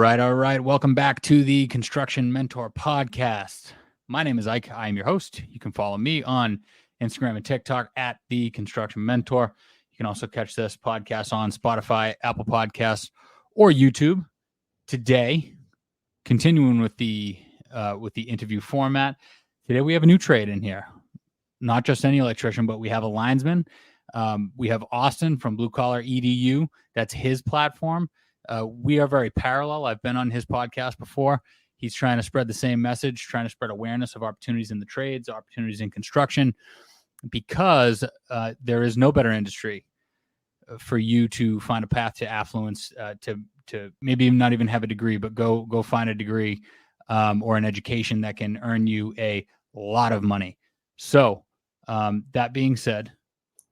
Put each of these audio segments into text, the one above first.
All right. Welcome back to the Construction Mentor Podcast. My name is Ike. I am your host. You can follow me on Instagram and TikTok at the Construction Mentor. You can also catch this podcast on Spotify, Apple Podcasts, or YouTube. Today, continuing with the interview format, today we have a new trade in here. Not just any electrician, but we have a linesman. We have Austin from Blue Collar EDU. That's his platform. We are very parallel. I've been on his podcast before. He's trying to spread the same message, trying to spread awareness of opportunities in the trades, opportunities in construction, because there is no better industry for you to find a path to affluence, to maybe not even have a degree, but go find a degree or an education that can earn you a lot of money. So that being said,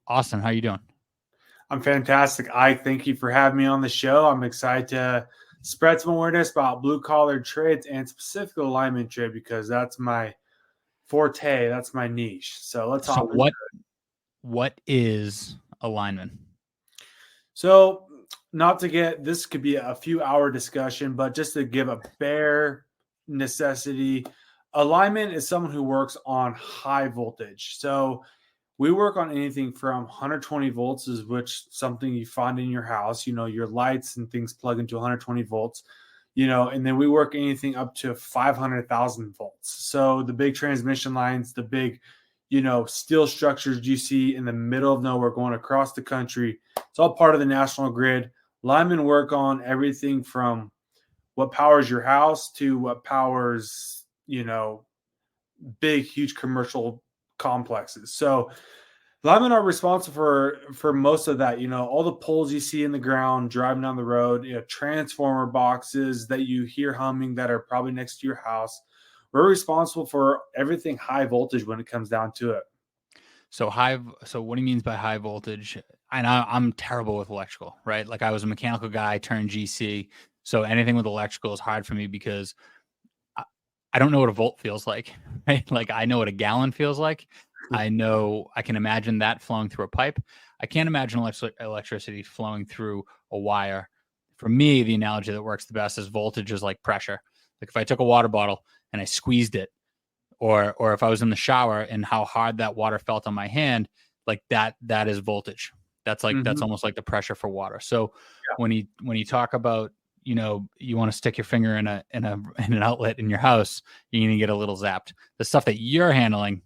Austin, how you doing? I'm fantastic. I thank you for having me on the show. I'm excited to spread some awareness about blue collar trades and specifically lineman trade because that's my forte. That's my niche. So let's talk. So what is a lineman? So not to get, this could be a few hour discussion, but just to give a bare necessity, a lineman is someone who works on high voltage. So we work on anything from 120 volts, is which something you find in your house, your lights and things plug into 120 volts, and then we work anything up to 500,000 volts. So the big transmission lines, the big, steel structures you see in the middle of nowhere going across the country, it's all part of the national grid. Linemen work on everything from what powers your house to what powers, big, huge commercial complexes. So linemen are responsible for most of that, all the poles you see in the ground driving down the road, transformer boxes that you hear humming that are probably next to your house. We're responsible for everything high voltage when it comes down to it. So what he means by high voltage, and I'm terrible with electrical, right? Like I was a mechanical guy turned GC. So anything with electrical is hard for me because I don't know what a volt feels like, right? Like I know what a gallon feels like. I can imagine that flowing through a pipe. I can't imagine electricity flowing through a wire. For me, the analogy that works the best is voltage is like pressure. Like if I took a water bottle and I squeezed it, or if I was in the shower and how hard that water felt on my hand, like that is voltage. That's like that's almost like the pressure for water. So when you talk about, you want to stick your finger in an outlet in your house, you're going to get a little zapped. The stuff that you're handling,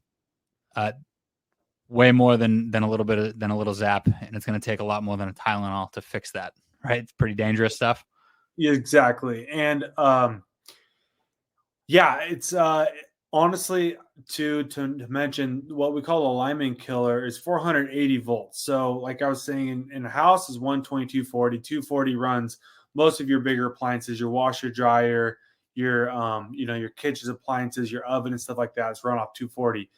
way more than a little zap, and it's going to take a lot more than a Tylenol to fix that, right? It's pretty dangerous stuff. Yeah, exactly. And it's honestly to mention what we call a lineman killer is 480 volts. So like I was saying, in a house is 120, 240 runs most of your bigger appliances, your washer, dryer, your your kitchen appliances, your oven and stuff like that is run off 240.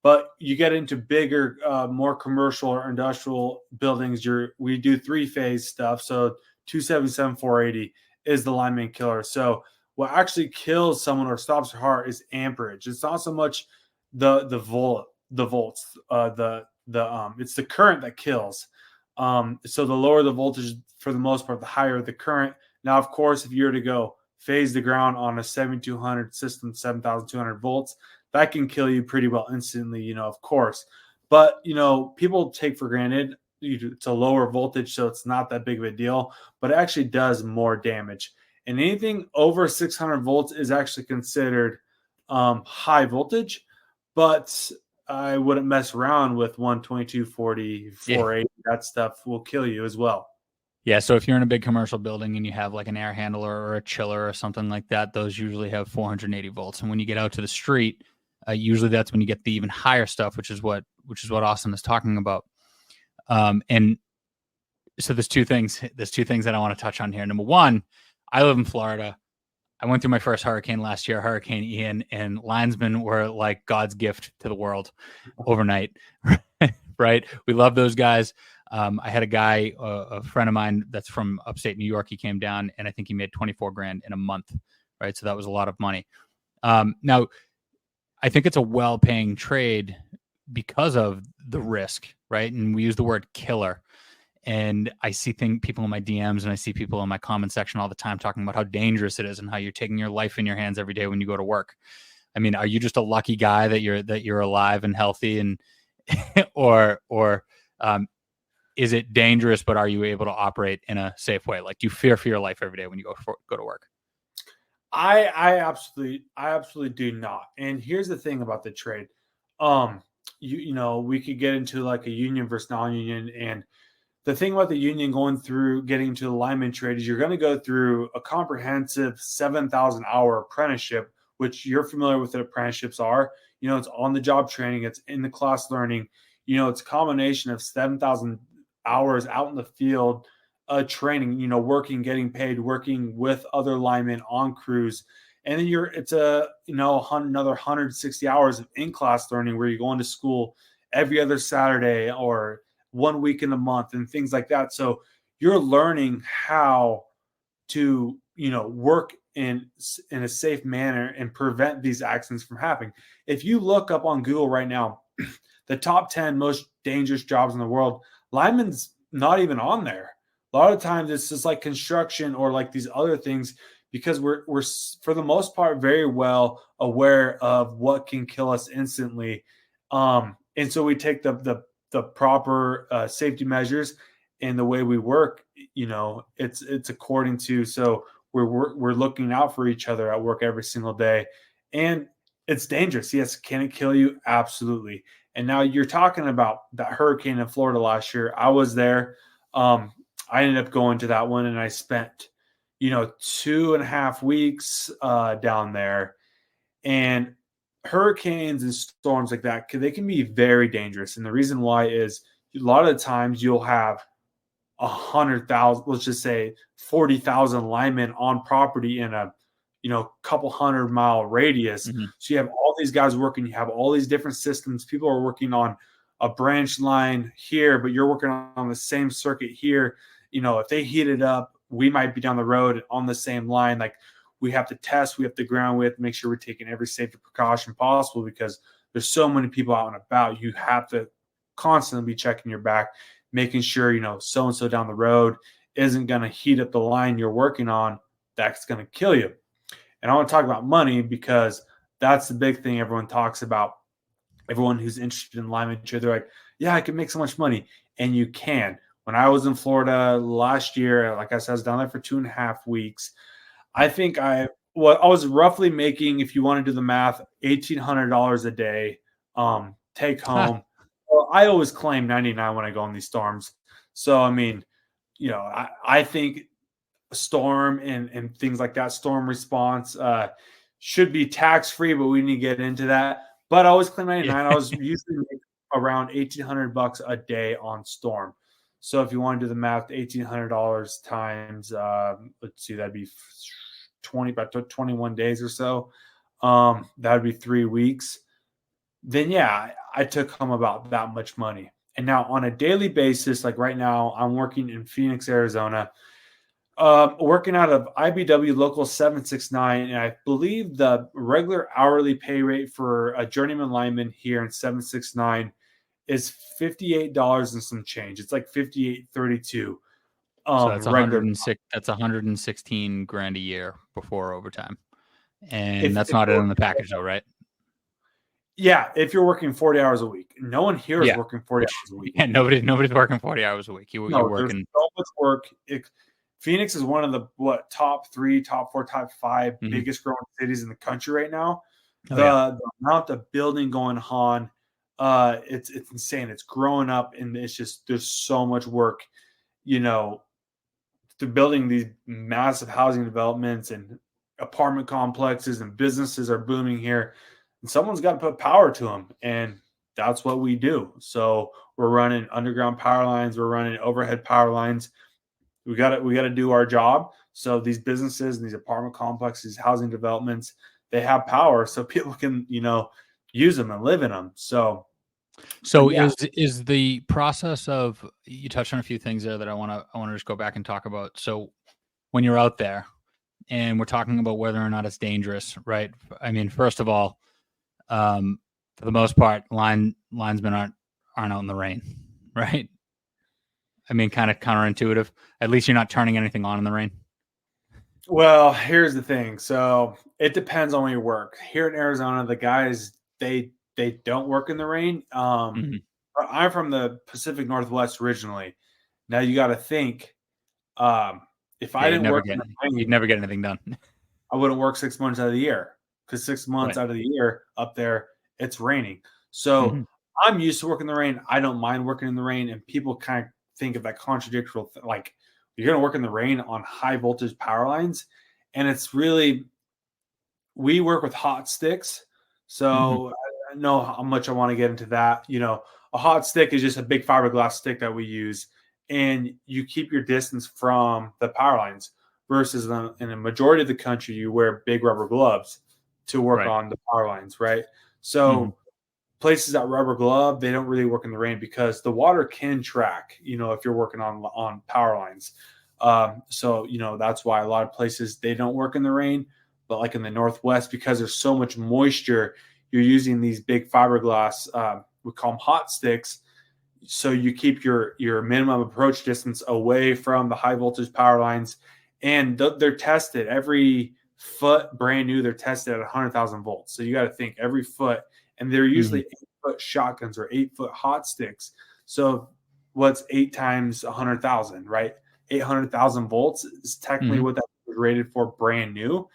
But you get into bigger, more commercial or industrial buildings, we do three-phase stuff. So 277, 480 is the lineman killer. So what actually kills someone or stops their heart is amperage. It's not so much the volts, it's the current that kills. So the lower the voltage, for the most part, the higher the current. Now, of course, if you were to go phase the ground on a 7200 system, 7200 volts, that can kill you pretty well instantly, of course. But, people take for granted it's a lower voltage, so it's not that big of a deal, but it actually does more damage. And anything over 600 volts is actually considered high voltage, but I wouldn't mess around with 122, 40, 480. That stuff will kill you as well. Yeah, so if you're in a big commercial building and you have like an air handler or a chiller or something like that, those usually have 480 volts. And when you get out to the street, usually that's when you get the even higher stuff, which is what Austin is talking about. And so there's two things that I want to touch on here. Number one, I live in Florida. I went through my first hurricane last year, Hurricane Ian, and linesmen were like God's gift to the world overnight, right? We love those guys. I had a guy, a friend of mine that's from upstate New York. He came down and I think he made 24 grand in a month, right? So that was a lot of money. Now, I think it's a well-paying trade because of the risk, right? And we use the word killer. And I see people in my DMs and I see people in my comment section all the time talking about how dangerous it is and how you're taking your life in your hands every day when you go to work. I mean, are you just a lucky guy that you're alive and healthy, and or is it dangerous, but are you able to operate in a safe way? Like, do you fear for your life every day when you go to work? I absolutely do not. And here's the thing about the trade. We could get into like a union versus non-union, and the thing about the union going through getting into the lineman trade is you're going to go through a comprehensive 7,000 hour apprenticeship, which you're familiar with what apprenticeships are. It's on the job training, it's in the class learning. It's a combination of 7,000 hours out in the field, training, working, getting paid, working with other linemen on crews. And then another 160 hours of in-class learning where you're going to school every other Saturday or 1 week in a month and things like that. So you're learning how to, work in a safe manner and prevent these accidents from happening. If you look up on Google right now, the top 10 most dangerous jobs in the world, lineman's not even on there. A lot of times it's just like construction or like these other things, because we're for the most part very well aware of what can kill us instantly. And so we take the proper safety measures, and the way we work, it's according to, so we're looking out for each other at work every single day. And it's dangerous. Yes. Can it kill you? Absolutely. And now you're talking about that hurricane in Florida last year. I was there. I ended up going to that one, and I spent, 2.5 weeks down there. And hurricanes and storms like that, they can be very dangerous. And the reason why is a lot of the times you'll have 100,000, let's just say 40,000 linemen on property in a, couple 100-mile radius. Mm-hmm. So you have all these guys working, you have all these different systems. People are working on a branch line here, but you're working on the same circuit here. If they heat it up, we might be down the road on the same line. Like, we have to test, we have to ground, we have to make sure we're taking every safety precaution possible, because there's so many people out and about. You have to constantly be checking your back, making sure, so-and-so down the road isn't going to heat up the line you're working on. That's going to kill you. And I want to talk about money, because that's the big thing everyone talks about. Everyone who's interested in lineman trade, they're like, yeah, I can make so much money. And you can. When I was in Florida last year, like I said, I was down there for 2.5 weeks. I think I was roughly making, if you want to do the math, $1,800 a day take home. Well, I always claim 99 when I go on these storms. So, I mean, I think storm and things like that, storm response should be tax-free, but we need to get into that. But I always claim 99. Yeah. I was usually making around $1,800 a day on storm. So if you want to do the math, $1,800 times, let's see, that'd be about 21 days or so. That would be 3 weeks. Then, yeah, I took home about that much money. And now on a daily basis, like right now, I'm working in Phoenix, Arizona, working out of IBW Local 769. And I believe the regular hourly pay rate for a journeyman lineman here in 769 is $58 and some change. It's like $58.32. So that's 106. That's 116 grand a year before overtime, and that's not in the package, though, right? Yeah, if you're working 40 hours a week. No one here is working 40 hours a week. Yeah, nobody's working 40 hours a week. You're working so much work. Phoenix is one of the top 3, top 4, top 5 biggest growing cities in the country right now. The amount of building going on, it's insane. It's growing up, and it's just, there's so much work, to building these massive housing developments and apartment complexes, and businesses are booming here. And someone's got to put power to them, and that's what we do. So we're running underground power lines, we're running overhead power lines. We got to do our job. So these businesses and these apartment complexes, housing developments, they have power, so people can, use them and live in them. So yeah. Is the process of, you touched on a few things there that I want to just go back and talk about. So when you're out there and we're talking about whether or not it's dangerous, right? I mean, first of all, for the most part, linesmen aren't out in the rain, right? I mean, kind of counterintuitive. At least you're not turning anything on in the rain. Well, here's the thing. So it depends on where you work. Here in Arizona, the guys they don't work in the rain. Mm-hmm. I'm from the Pacific Northwest originally. Now you got to think, um, if Yeah, I didn't work in the you'd rain, never get anything done. I wouldn't work 6 months out of the year because 6 months Right. out of the year up there it's raining. So Mm-hmm. I'm used to working in the rain. I don't mind working in the rain, and people kind of think of that contradictory, like you're going to work in the rain on high voltage power lines, and it's really we work with hot sticks. Mm-hmm. So I know how much I want to get into that. A hot stick is just a big fiberglass stick that we use, and you keep your distance from the power lines. Versus in a majority of the country, you wear big rubber gloves to work Right. on the power lines, right? Mm-hmm. So places that rubber glove, they don't really work in the rain because the water can track, if you're working on power lines. So that's why a lot of places they don't work in the rain. But like in the Northwest, because there's so much moisture, you're using these big fiberglass, we call them hot sticks. So you keep your minimum approach distance away from the high voltage power lines, and they're tested every foot brand new. They're tested at 100,000 volts. So you got to think every foot, and they're usually 8-foot shotguns or 8-foot hot sticks. So what's 8 times 100,000, right? 800,000 volts is technically Mm-hmm. what that was rated for brand new.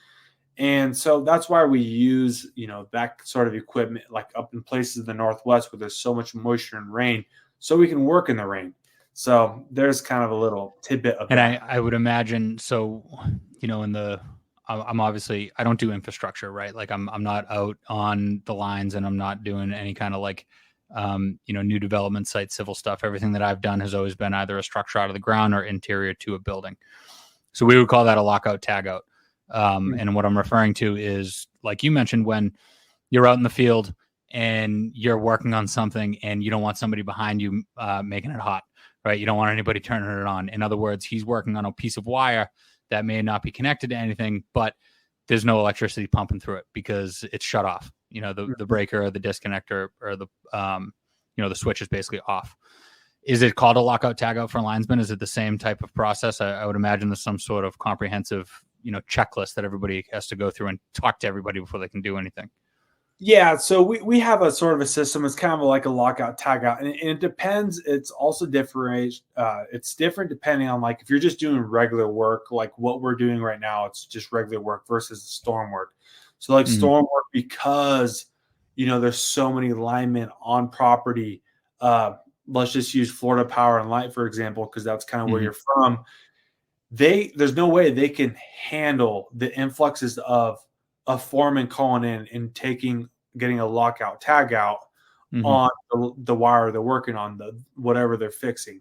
And so that's why we use, that sort of equipment, like up in places in the Northwest where there's so much moisture and rain, so we can work in the rain. So there's kind of a little tidbit of And that. I would imagine, so, I'm obviously, I don't do infrastructure, right? Like I'm not out on the lines, and I'm not doing any kind of like, new development site, civil stuff. Everything that I've done has always been either a structure out of the ground or interior to a building. So we would call that a lockout tagout. And what I'm referring to is, like you mentioned, when you're out in the field and you're working on something and you don't want somebody behind you making it hot, right? You don't want anybody turning it on. In other words, he's working on a piece of wire that may not be connected to anything, but there's no electricity pumping through it because it's shut off. The breaker or the disconnector or the switch is basically off. Is it called a lockout tagout for linesmen? Is it the same type of process? I would imagine there's some sort of comprehensive, checklist that everybody has to go through and talk to everybody before they can do anything. Yeah, so we have a sort of a system. It's kind of like a lockout tagout, and it depends. It's also different. It's different depending on, like, if you're just doing regular work, like what we're doing right now. It's just regular work versus storm work. So like storm work, because there's so many linemen on property. Let's just use Florida Power and Light for example, because that's kind of where you're from. There's no way they can handle the influxes of a foreman calling in and getting a lockout tag out on the wire they're working on, the whatever they're fixing.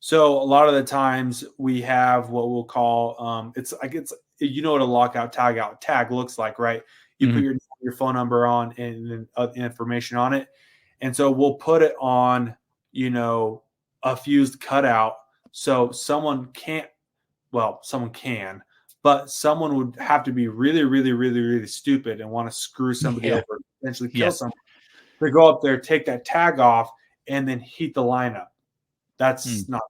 So a lot of the times we have what we'll call it's what a lockout tag out tag looks like, right? You put your phone number on and then information on it, and so we'll put it on a fused cutout. So someone can, but someone would have to be really, really, really, really stupid and want to screw somebody over, potentially kill someone. They go up there, take that tag off, and then heat the line up. That's not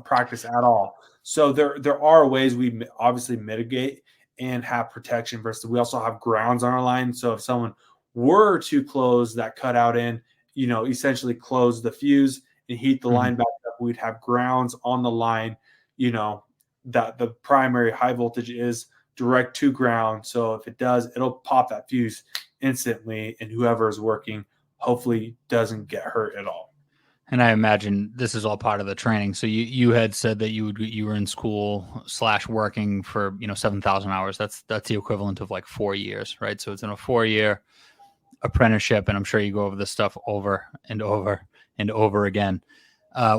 practice at all. So there are ways we obviously mitigate and have protection versus we also have grounds on our line. So if someone were to close that cutout in, essentially close the fuse and heat the line back up, we'd have grounds on the line, that the primary high voltage is direct to ground. So if it does, it'll pop that fuse instantly, and whoever is working hopefully doesn't get hurt at all. And I imagine this is all part of the training. So you had said that you were in school / working for 7,000 hours. That's the equivalent of like 4 years, right? So it's in a 4-year apprenticeship, and I'm sure you go over this stuff over and over and over again.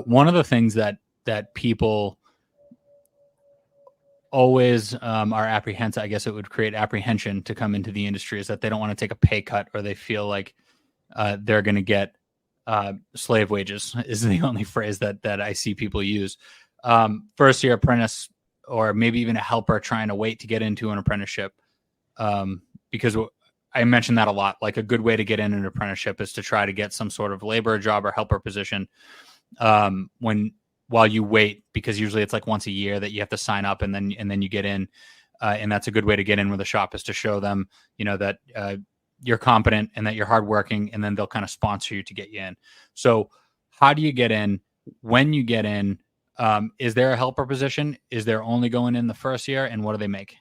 One of the things that people always are apprehensive, I guess it would create apprehension to come into the industry, is that they don't want to take a pay cut, or they feel like they're going to get slave wages is the only phrase that I see people use. First year apprentice, or maybe even a helper trying to wait to get into an apprenticeship. Because I mentioned that a lot. Like a good way to get in an apprenticeship is to try to get some sort of labor job or helper position when while you wait, because usually it's like once a year that you have to sign up, and then you get in. And that's a good way to get in with a shop, is to show them, that you're competent and that you're hardworking, and then they'll kind of sponsor you to get you in. So how do you get in? When you get in, is there a helper position? Is there only going in the first year? And what do they make?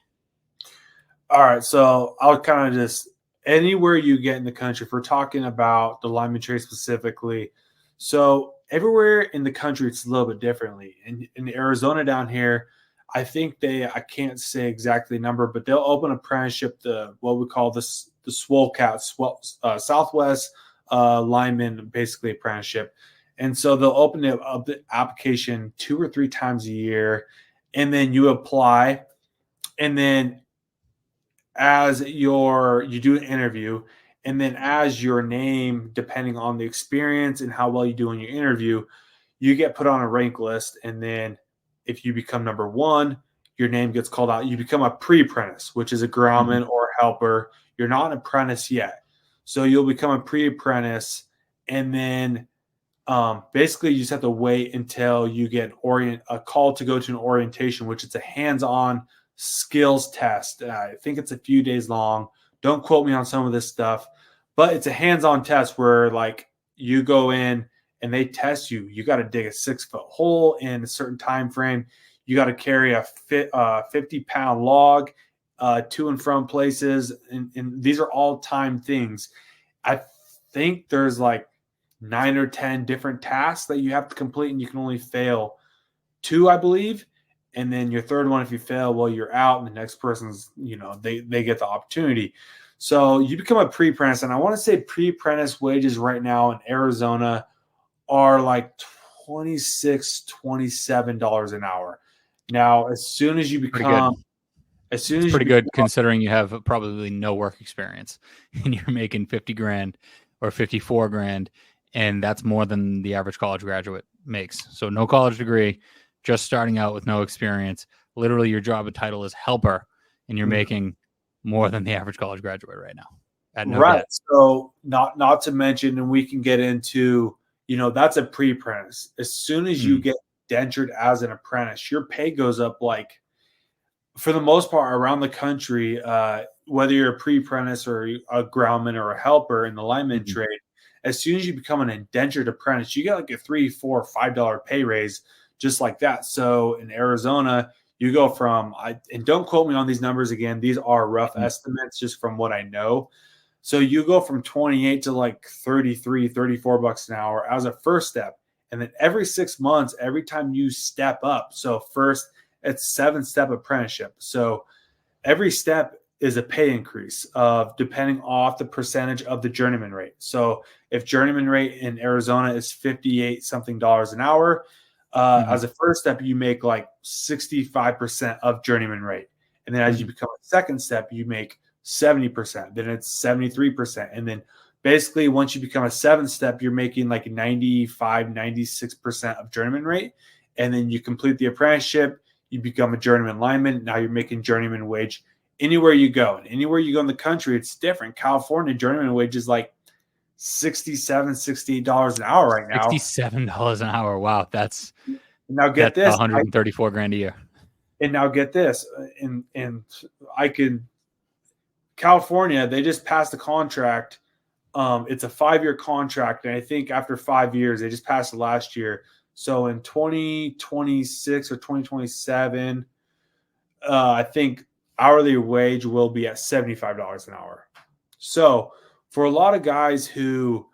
All right. So I'll kind of just, anywhere you get in the country, if we're talking about the lineman trade specifically. So everywhere in the country, it's a little bit differently. In Arizona down here, I think I can't say exactly the number, but they'll open apprenticeship, what we call the SWOLCAT, Southwest Lineman, basically apprenticeship. And so they'll open the application 2 or 3 times a year, and then you apply, and then you do an interview, and then as your name, depending on the experience and how well you do in your interview, you get put on a rank list. And then if you become number 1, your name gets called out. You become a pre-apprentice, which is a groundman or a helper. You're not an apprentice yet. So you'll become a pre-apprentice, and then basically you just have to wait until you get a call to go to an orientation, which is a hands-on skills test. I think it's a few days long. Don't quote me on some of this stuff, but it's a hands-on test where like you go in and they test you. You got to dig a 6-foot hole in a certain time frame. You got to carry a 50-pound log to and from places, and these are all time things. I think there's like 9 or 10 different tasks that you have to complete, and you can only fail 2, I believe. And then your third one, if you fail, well, you're out, and the next person's, they get the opportunity. So you become a pre-apprentice, and I want to say pre-apprentice wages right now in Arizona are like $26, $27 an hour. Now, as soon as you become, pretty good considering you have probably no work experience and you're making 50 grand or 54 grand, and that's more than the average college graduate makes. So no college degree, just starting out with no experience. Literally, your job title is helper, and you're making more than the average college graduate right now. At no right. debt. So not to mention, and we can get into, that's a pre-apprentice. As soon as you get dentured as an apprentice, your pay goes up, like, for the most part around the country, whether you're a pre-apprentice or a groundman or a helper in the lineman trade. As soon as you become an indentured apprentice, you get like a $3, $4, $5 pay raise, just like that. So in Arizona, you go from, and don't quote me on these numbers again, these are rough estimates just from what I know. So you go from 28 to like 33, 34 bucks an hour as a first step. And then every 6 months, every time you step up. So first, it's 7-step apprenticeship. So every step is a pay increase of depending off the percentage of the journeyman rate. So if journeyman rate in Arizona is 58 something dollars an hour, as a first step, you make like 65% of journeyman rate. And then as you become a second step, you make 70%, then it's 73%. And then basically once you become a 7th step, you're making like 95, 96% of journeyman rate. And then you complete the apprenticeship, you become a journeyman lineman. Now you're making journeyman wage anywhere you go. And anywhere you go in the country, it's different. California journeyman wage is like $67, $68 an hour right now. $67 an hour. Wow. That's now get this, 134 grand a year. And now get this, and California, they just passed a contract. It's a 5-year contract, and I think after 5 years, they just passed it last year. So in 2026 or 2027, I think hourly wage will be at $75 an hour. So for a lot of guys who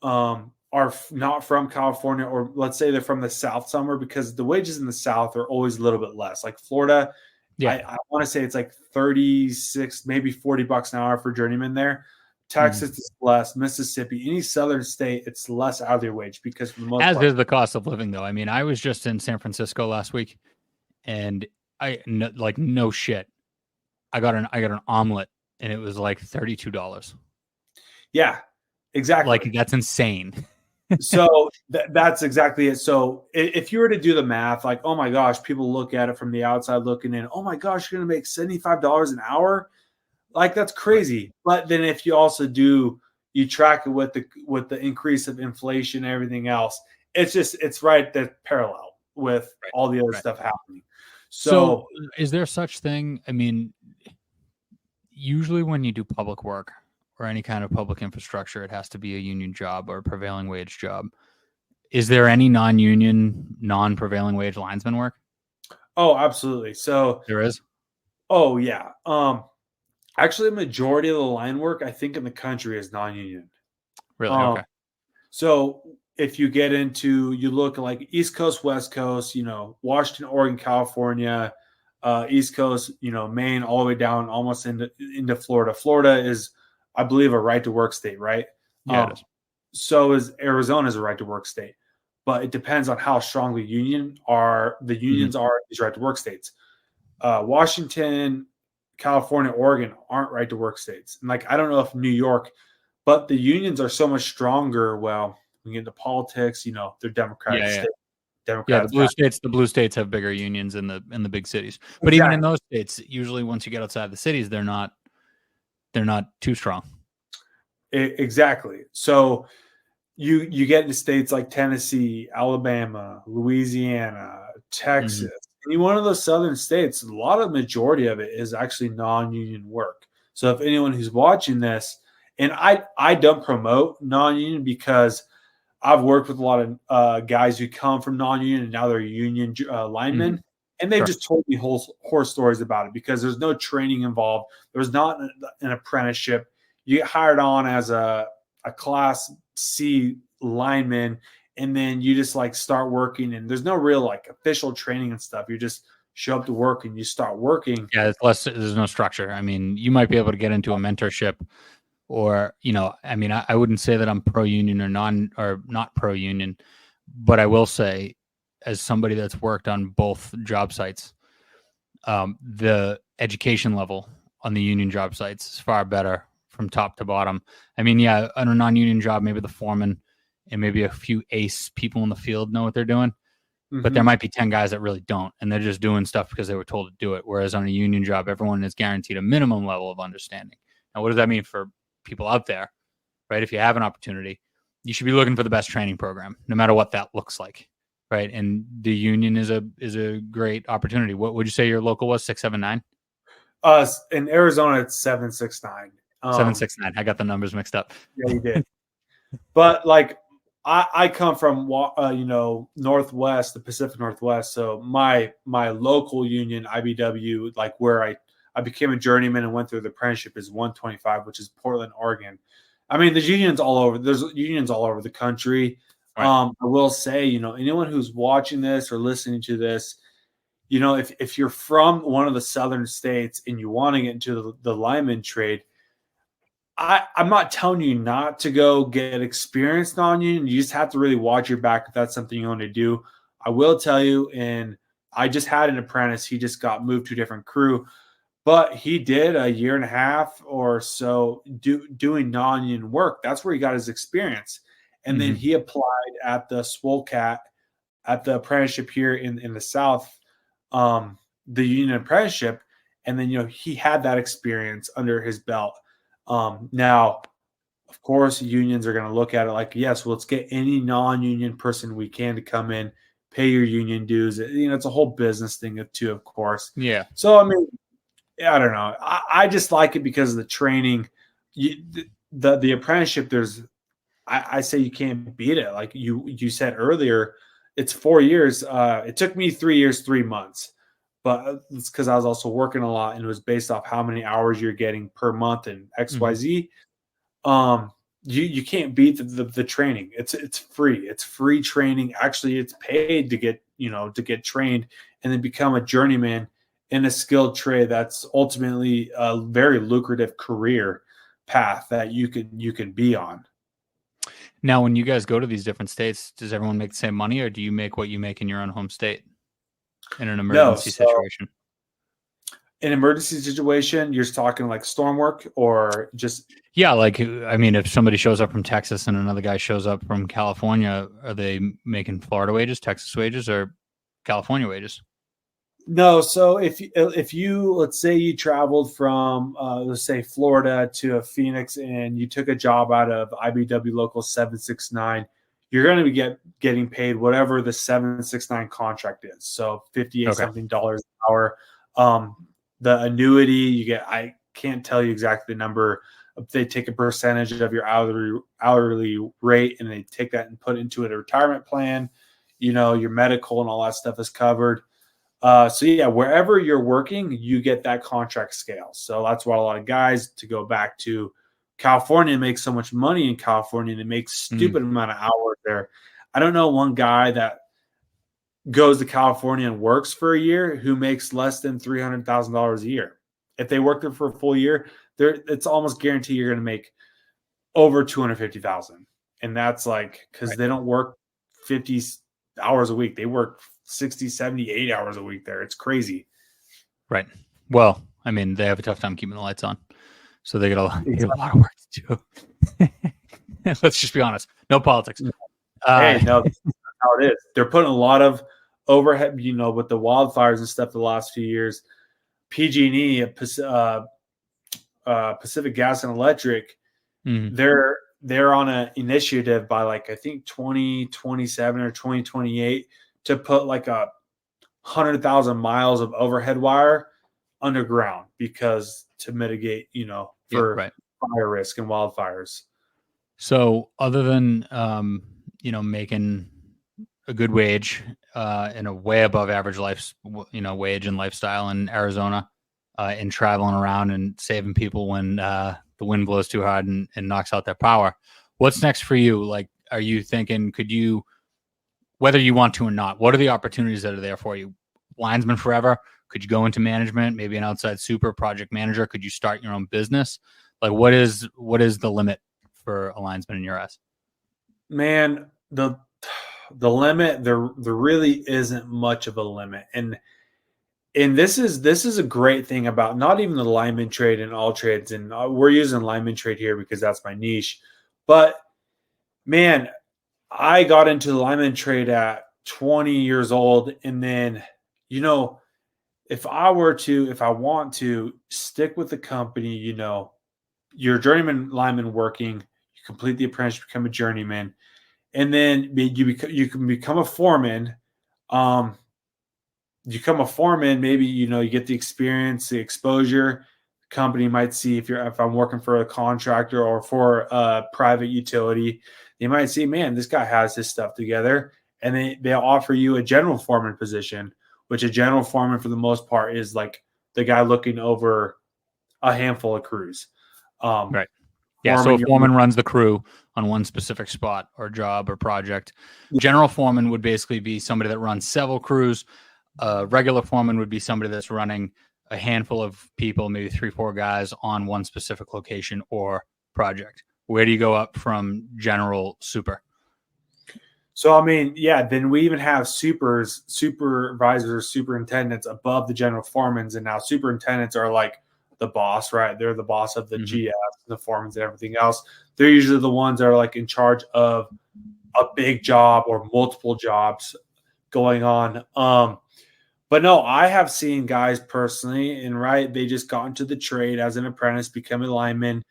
are not from California, or let's say they're from the South somewhere, because the wages in the South are always a little bit less. Like Florida, I want to say it's like 36, maybe 40 bucks an hour for journeyman there. Texas is less. Mississippi, any southern state, it's less hourly wage, because for the most part, is the cost of living, though. I mean, I was just in San Francisco last week, and no shit, I got an omelet, and it was like $32. Yeah, exactly. Like, that's insane. So that's exactly it. So if you were to do the math, like, oh my gosh, people look at it from the outside looking in, oh my gosh, you're going to make $75 an hour. Like, that's crazy. But then if you also you track it with the increase of inflation and everything else, it's right there parallel. with Right. all the other Right. stuff happening. So is there such thing? I mean, usually when you do public work or any kind of public infrastructure, it has to be a union job or a prevailing wage job. Is there any non-union, non-prevailing wage linesman work? oh, absolutely. So, There is? oh yeah. Actually, a majority of the line work I think in the country is non-union. Really? Um, Okay. so if you get into, you look like East Coast, West Coast, Washington, Oregon, California, East Coast, Maine, all the way down almost into Florida. Florida is, I believe, a right to work state, right? Yeah, it is. So is Arizona is a right to work state, but it depends on how strong the unions are in these right to work states. Washington, California, Oregon aren't right to work states, and like I don't know if New York, but the unions are so much stronger. Well, when you get into politics, they're Democratic Yeah, yeah. state. Yeah, the Democrats blue states have bigger unions in the big cities. But even in exactly. those states, usually once you get outside the cities, they're not too strong. Exactly. So you get into states like Tennessee, Alabama, Louisiana, Mm-hmm. Texas. Any one of those southern states, a lot of majority of it is actually non-union work. So if anyone who's watching this, and I don't promote non-union because I've worked with a lot of guys who come from non-union and now they're union Mm-hmm. linemen, and they've Sure. just told me horror stories about it because there's no training involved. There's not an apprenticeship. You get hired on as a Class C lineman, and then you just like start working, and there's no real like official training and stuff. You just show up to work and you start working. Yeah, it's less. There's no structure. I mean, you might be able to get into a mentorship, or I mean, I wouldn't say that I'm pro union or not pro union, but I will say, as somebody that's worked on both job sites, the education level on the union job sites is far better from top to bottom. I mean, yeah, on a non-union job, maybe the foreman and maybe a few ace people in the field know what they're doing, but there Mm-hmm. might be 10 guys that really don't, and they're just doing stuff because they were told to do it. Whereas on a union job, everyone is guaranteed a minimum level of understanding. Now, what does that mean for people out there, right? If you have an opportunity, you should be looking for the best training program, no matter what that looks like, right? And the union is a great opportunity. What would you say your local was? 679? In Arizona, it's 769. 769. I got the numbers mixed up. Yeah, you did. But like I come from Northwest, the Pacific Northwest. So my local union, IBW, like where I became a journeyman and went through the apprenticeship, is 125, which is Portland, Oregon. I mean, there's unions all over. There's unions all over the country. Right. I will say, anyone who's watching this or listening to this, if you're from one of the southern states and you want to get into the lineman trade, I'm not telling you not to go get experience non-union. You just have to really watch your back if that's something you want to do. I will tell you, and I just had an apprentice. He just got moved to a different crew, but he did a year and a half or so doing non-union work. That's where he got his experience. And then he applied at the Swolecat at the apprenticeship here in the South, the union apprenticeship. And then, he had that experience under his belt. Now, of course, unions are going to look at it like, yes, well, let's get any non-union person we can to come in, pay your union dues. It's a whole business thing too, of course. Yeah. So, I mean, I don't know. I just like it because of the training. The apprenticeship, I say you can't beat it. Like you said earlier, it's 4 years. It took me 3 years, 3 months. But it's because I was also working a lot, and it was based off how many hours you're getting per month and XYZ. You can't beat the training. It's free. It's free training. Actually, it's paid to get trained and then become a journeyman in a skilled trade. That's ultimately a very lucrative career path that you can be on. Now, when you guys go to these different states, does everyone make the same money, or do you make what you make in your own home state in an emergency situation? An emergency situation, you're talking like storm work or just? Yeah, like, I mean, if somebody shows up from Texas and another guy shows up from California, are they making Florida wages, Texas wages, or California wages? No. So if you let's say you traveled from let's say Florida to Phoenix and you took a job out of IBW local 769, you're going to be getting paid whatever the 769 contract is. So 58 something dollars an hour. The annuity you get, I can't tell you exactly the number. They take a percentage of your hourly rate, and they take that and put it into a retirement plan. Your medical and all that stuff is covered. So yeah, wherever you're working, you get that contract scale. So that's why a lot of guys, to go back to California, make so much money in California, and they make stupid amount of hours there. I don't know one guy that goes to California and works for a year who makes less than $300,000 a year. If they work there for a full year, it's almost guaranteed you're going to make over $250,000. And that's like, because they don't work 50 hours a week. They work 60, 70, 80 hours a week there. It's crazy. Right. Well, I mean, they have a tough time keeping the lights on. So they get a lot of work to do. Let's just be honest. No politics. Hey, no, that's how it is. They're putting a lot of overhead, with the wildfires and stuff the last few years. PG&E, Pacific Gas and Electric, they're on an initiative by I think 2027 or 2028 to put 100,000 miles of overhead wire underground to mitigate, for fire risk and wildfires. So other than, making a good wage, and a way above average wage and lifestyle in Arizona, and traveling around and saving people when the wind blows too hard and knocks out their power, what's next for you? Are you thinking, whether you want to or not, what are the opportunities that are there for you? Linesman forever? Could you go into management, maybe an outside super project manager? Could you start your own business? What is the limit for a linesman in your eyes? Man, the limit, there really isn't much of a limit. And this is a great thing about not even the lineman trade and all trades. And we're using lineman trade here because that's my niche. But man, I got into the lineman trade at 20 years old. And then, if I want to stick with the company, you're a journeyman lineman working, you complete the apprenticeship, become a journeyman, and then you can become a foreman. You become a foreman, maybe, you get the experience, the exposure. The company might see if I'm working for a contractor or for a private utility, they might see, man, this guy has his stuff together. And they'll offer you a general foreman position, which a general foreman for the most part is the guy looking over a handful of crews. Right. Yeah. So a foreman runs the crew on one specific spot or job or project. General foreman would basically be somebody that runs several crews. Regular foreman would be somebody that's running a handful of people, maybe 3-4 guys on one specific location or project. Where do you go up from general super? So, I mean, yeah, then we even have supervisors, superintendents above the general foremans. And now superintendents are the boss, right? They're the boss of the GS, the foremans, and everything else. They're usually the ones that are in charge of a big job or multiple jobs going on. But no, I have seen guys personally, and they just got into the trade as an apprentice, become a lineman,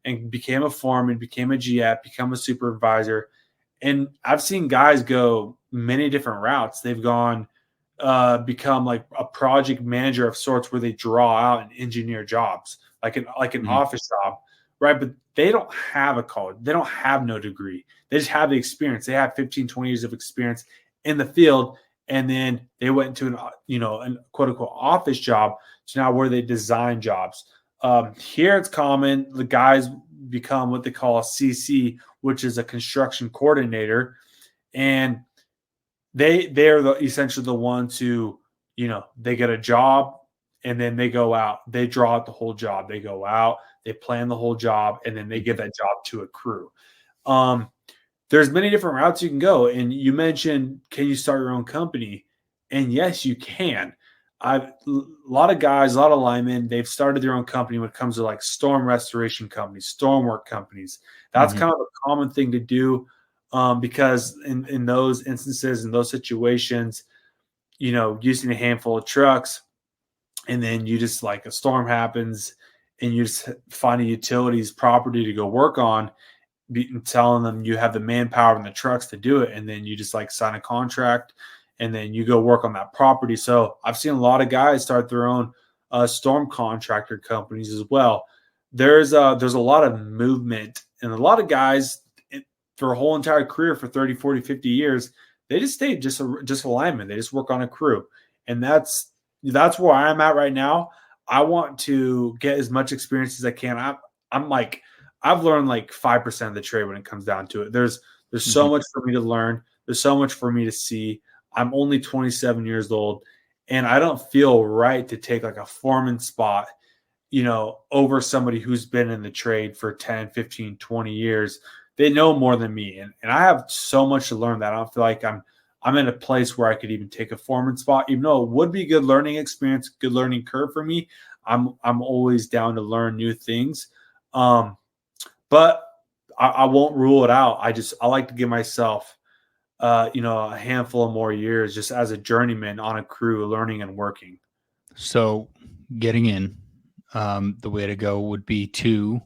and became a foreman, became a GF, become a supervisor. And I've seen guys go many different routes. They've gone, become a project manager of sorts, where they draw out and engineer jobs, like an office job, right? But they don't have a college. They don't have no degree. They just have the experience. They have 15, 20 years of experience in the field. And then they went into an quote unquote office job. So now where they design jobs. Here it's common. The guys become what they call a CC, which is a construction coordinator. And they're essentially the ones who, they get a job and then they go out, they draw out the whole job. They go out, they plan the whole job, and then they give that job to a crew. There's many different routes you can go. And you mentioned, can you start your own company? And yes, you can. A lot of guys, a lot of linemen, they've started their own company when it comes to storm restoration companies, stormwork companies. That's kind of a common thing to do, because in those instances, in those situations, using a handful of trucks, and then you just a storm happens and you just find a utilities property to go work on. telling them you have the manpower and the trucks to do it, and then you just like sign a contract, and then you go work on that property. So I've seen a lot of guys start their own storm contractor companies as well. There's a lot of movement, and a lot of guys for a whole entire career for 30, 40, 50 years, they just stay just a lineman. They just work on a crew. And that's where I'm at right now. I want to get as much experience as I can. I'm like, I've learned like 5% of the trade when it comes down to it. There's so much for me to learn. There's so much for me to see. I'm only 27 years old, and I don't feel right to take like a foreman spot, over somebody who's been in the trade for 10, 15, 20 years. They know more than me. And I have so much to learn that I don't feel like I'm in a place where I could even take a foreman spot, even though it would be good learning experience, good learning curve for me. I'm always down to learn new things. But I won't rule it out. I like to give myself, a handful of more years just as a journeyman on a crew, learning and working. So getting in, the way to go would be to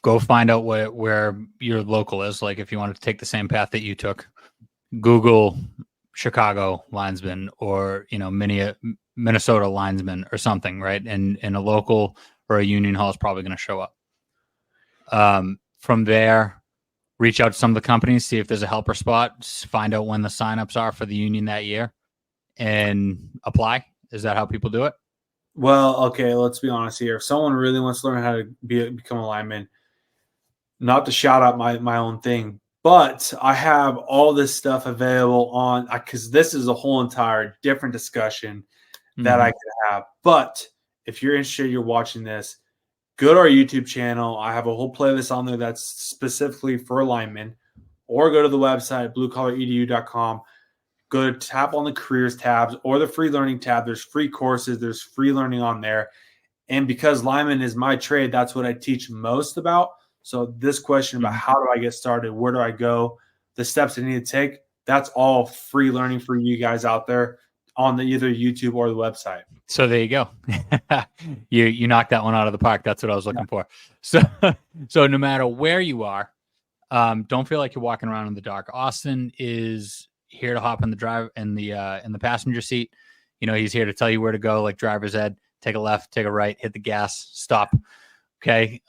go find out where your local is. Like if you wanted to take the same path that you took, Google Chicago linesman or, Minnesota linesman or something, right? And a local or a union hall is probably going to show up. From there, reach out to some of the companies, see if there's a helper spot, find out when the signups are for the union that year, and apply. Is that how people do it? Well, okay, let's be honest here. If someone really wants to learn how to become a lineman, not to shout out my own thing, but I have all this stuff available on, because this is a whole entire different discussion that I could have. But if you're interested, you're watching this, go to our YouTube channel. I have a whole playlist on there that's specifically for linemen, or go to the website, bluecollaredu.com. Go to tap on the careers tabs or the free learning tab. There's free courses. There's free learning on there. And because lineman is my trade, that's what I teach most about. So this question about how do I get started, where do I go, the steps I need to take, that's all free learning for you guys out there on either YouTube or the website. So there you go. You knocked that one out of the park. That's what I was looking for. So no matter where you are, don't feel like you're walking around in the dark. Austin is here to hop in the passenger seat. He's here to tell you where to go, like driver's ed. Take a left, take a right, hit the gas, stop. Okay.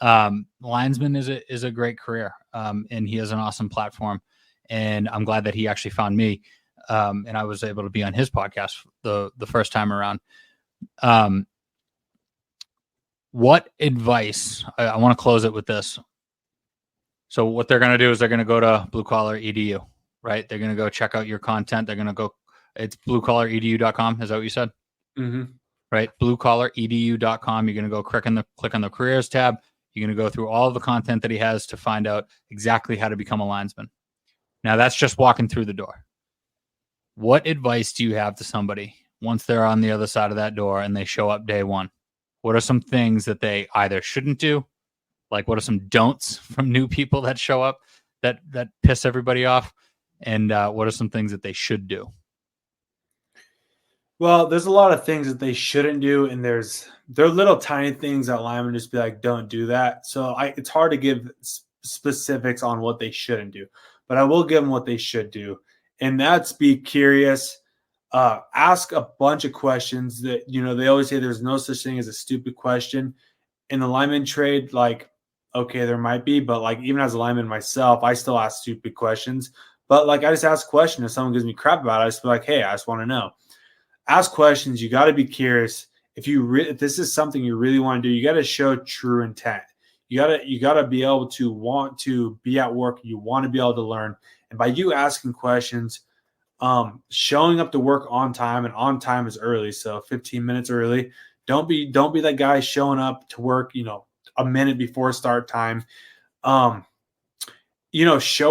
Linesman is a great career. And he has an awesome platform. And I'm glad that he actually found me. And I was able to be on his podcast the first time around. What advice? I want to close it with this. So what they're going to do is they're going to go to Blue Collar EDU, right? They're going to go check out your content. They're going to go, it's bluecollaredu.com. Is that what you said? Mm-hmm. Right. bluecollaredu.com. You're going to go click on the careers tab. You're going to go through all of the content that he has to find out exactly how to become a linesman. Now that's just walking through the door. What advice do you have to somebody once they're on the other side of that door and they show up day one? What are some things that they either shouldn't do? Like what are some don'ts from new people that show up that piss everybody off? And what are some things that they should do? Well, there's a lot of things that they shouldn't do, and there are little tiny things that linemen just be like, don't do that. So it's hard to give specifics on what they shouldn't do, but I will give them what they should do. And that's be curious, ask a bunch of questions that, they always say there's no such thing as a stupid question in the lineman trade. Like, okay, there might be, but like, even as a lineman myself, I still ask stupid questions, but like, I just ask a question. If someone gives me crap about it, I just be like, hey, I just want to know. Ask questions. You got to be curious. If this is something you really want to do, you got to show true intent. You got to be able to want to be at work. You want to be able to learn. And by you asking questions, showing up to work on time, and on time is early. So 15 minutes early. Don't be that guy showing up to work, a minute before start time. Show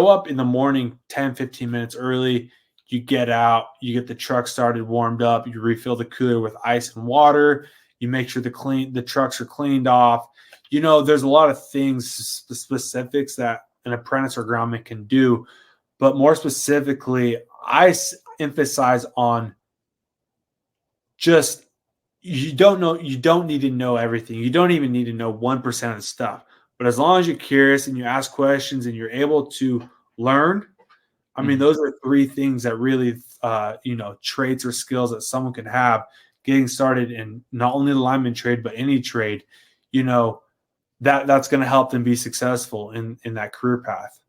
up in the morning 10, 15 minutes early. You get out, you get the truck started, warmed up, you refill the cooler with ice and water, you make sure the trucks are cleaned off. There's a lot of things, specifics that an apprentice or groundman can do. But more specifically, I emphasize on just, you don't need to know everything. You don't even need to know 1% of the stuff. But as long as you're curious and you ask questions and you're able to learn, I mean, those are three things that really, traits or skills that someone can have getting started in not only the lineman trade, but any trade, that's going to help them be successful in that career path.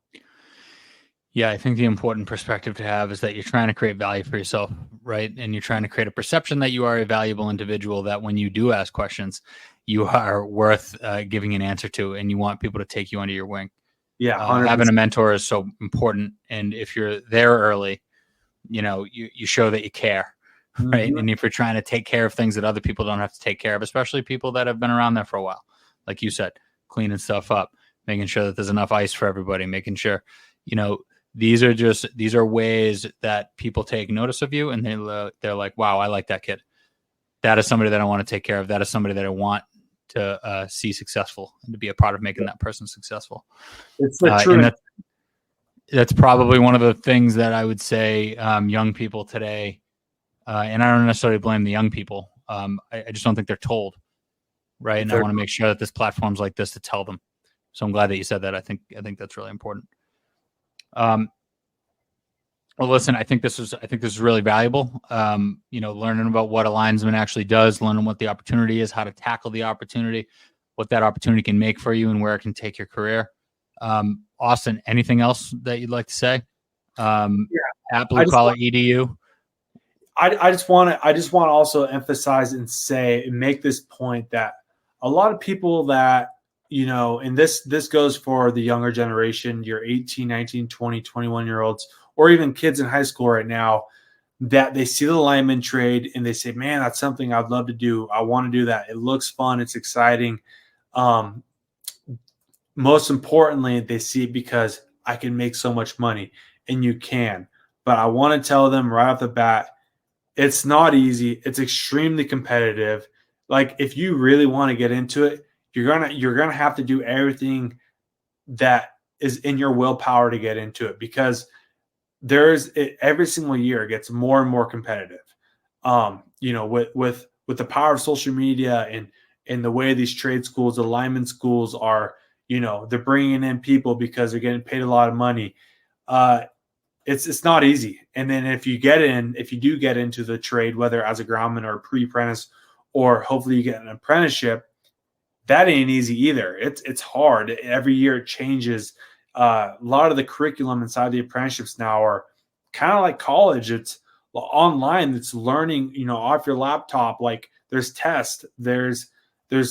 Yeah, I think the important perspective to have is that you're trying to create value for yourself, right? And you're trying to create a perception that you are a valuable individual, that when you do ask questions, you are worth giving an answer to, and you want people to take you under your wing. Yeah, having a mentor is so important. And if you're there early, you show that you care, right? Mm-hmm. And if you're trying to take care of things that other people don't have to take care of, especially people that have been around there for a while, like you said, cleaning stuff up, making sure that there's enough ice for everybody, making sure, these are ways that people take notice of you, and they're like, wow, I like that kid. That is somebody that I want to take care of. That is somebody that I want to see successful and to be a part of making that person successful. It's the truth. That's probably one of the things that I would say young people today, and I don't necessarily blame the young people. I just don't think they're told, right? And I want to make sure that there's platforms like this to tell them. So I'm glad that you said that. I think that's really important. Well, listen, I think this is really valuable. Learning about what a linesman actually does, learning what the opportunity is, how to tackle the opportunity, what that opportunity can make for you, and where it can take your career. Austin, anything else that you'd like to say? At Blue Collar EDU. I just want to also emphasize and say and make this point that a lot of people that, and this goes for the younger generation, your 18, 19, 20, 21-year-olds, or even kids in high school right now, that they see the lineman trade and they say, man, that's something I'd love to do. I want to do that. It looks fun. It's exciting. Most importantly, they see it because I can make so much money, and you can. But I want to tell them right off the bat, it's not easy. It's extremely competitive. Like, if you really want to get into it, you're gonna have to do everything that is in your willpower to get into it, because every single year it gets more and more competitive. With the power of social media and the way these trade schools, the lineman schools are, they're bringing in people because they're getting paid a lot of money. It's not easy. And then if you do get into the trade, whether as a groundman or a pre-apprentice, or hopefully you get an apprenticeship, that ain't easy either. It's hard. Every year it changes. A lot of the curriculum inside the apprenticeships now are kind of like college. It's online. It's learning, off your laptop. Like, there's tests, there's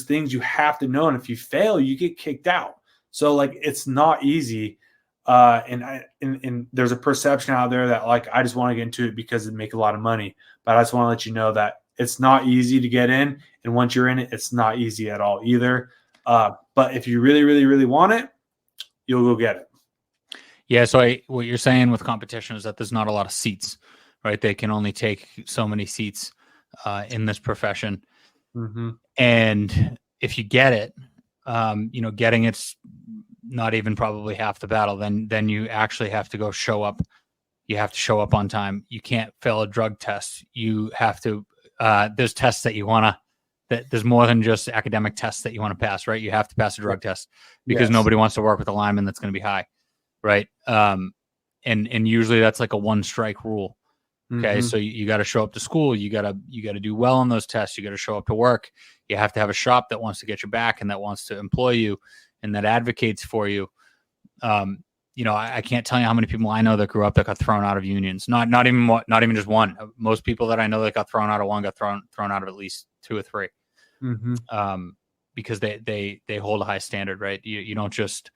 things you have to know. And if you fail, you get kicked out. So, like, it's not easy. And there's a perception out there that, like, I just want to get into it because it make a lot of money. But I just want to let you know that it's not easy to get in. And once you're in it, it's not easy at all either. But if you really, really, really want it, you'll go get it. Yeah. So what you're saying with competition is that there's not a lot of seats, right? They can only take so many seats in this profession. Mm-hmm. And if you get it, getting it's not even probably half the battle. Then you actually have to go show up. You have to show up on time. You can't fail a drug test. You have to, there's tests that you want to, that there's more than just academic tests that you want to pass, right? You have to pass a drug test because nobody wants to work with a lineman that's going to be high. Right. And usually that's like a 1 strike rule. Okay. Mm-hmm. So you got to show up to school. You got to do well on those tests. You got to show up to work. You have to have a shop that wants to get your back and that wants to employ you and that advocates for you. I can't tell you how many people I know that grew up that got thrown out of unions. Not even just one. Most people that I know that got thrown out of one got thrown out of at least 2 or 3. Mm-hmm. Because they hold a high standard, right? You don't just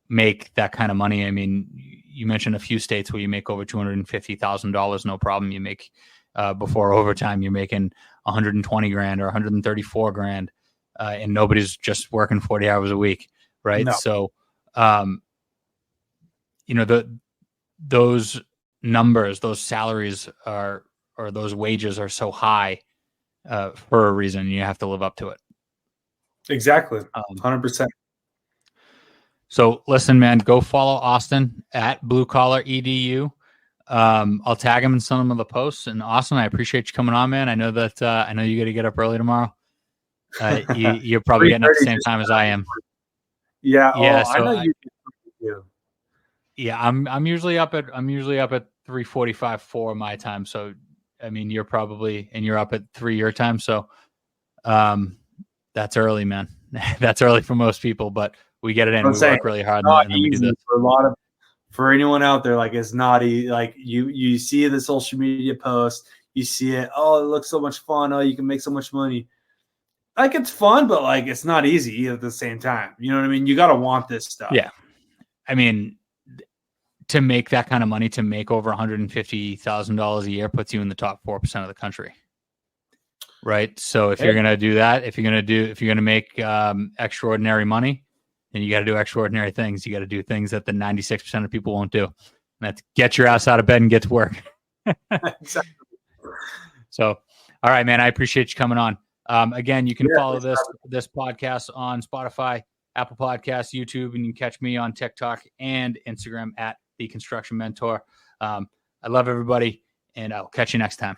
make that kind of money. I mean, you mentioned a few states where you make over $250,000, no problem. You make before overtime, you're making $120,000 or $134,000, and nobody's just working 40 hours a week, right? No. So, those numbers, those salaries or those wages are so high for a reason. You have to live up to it. Exactly, 100%. So listen, man, go follow Austin at Blue Collar EDU. I'll tag him in some of the posts. And Austin, I appreciate you coming on, man. I know that I know you got to get up early tomorrow. You're probably getting up at the same time as I am. Yeah. Yeah. Oh, I So know you do. yeah, I'm usually up at 3:45 for my time. So I mean, you're up at 3 your time. So that's early, man. That's early for most people, but we get it in. I'm We saying work really it's hard, not and then we do easy this. for a lot of for anyone out there. Like it's not easy. Like you see the social media post, you see it. Oh, it looks so much fun. Oh, you can make so much money. Like it's fun, but like it's not easy at the same time. You know what I mean? You got to want this stuff. Yeah. I mean, to make that kind of money, to make over $150,000 a year puts you in the top 4% of the country. Right. So if you're going to do that, if you're going to make extraordinary money, then you got to do extraordinary things. You got to do things that the 96% of people won't do. And that's get your ass out of bed and get to work. Exactly. So, all right, man, I appreciate you coming on. Again, you can follow that's this podcast on Spotify, Apple Podcasts, YouTube, and you can catch me on TikTok and Instagram at The Construction Mentor. I love everybody, and I'll catch you next time.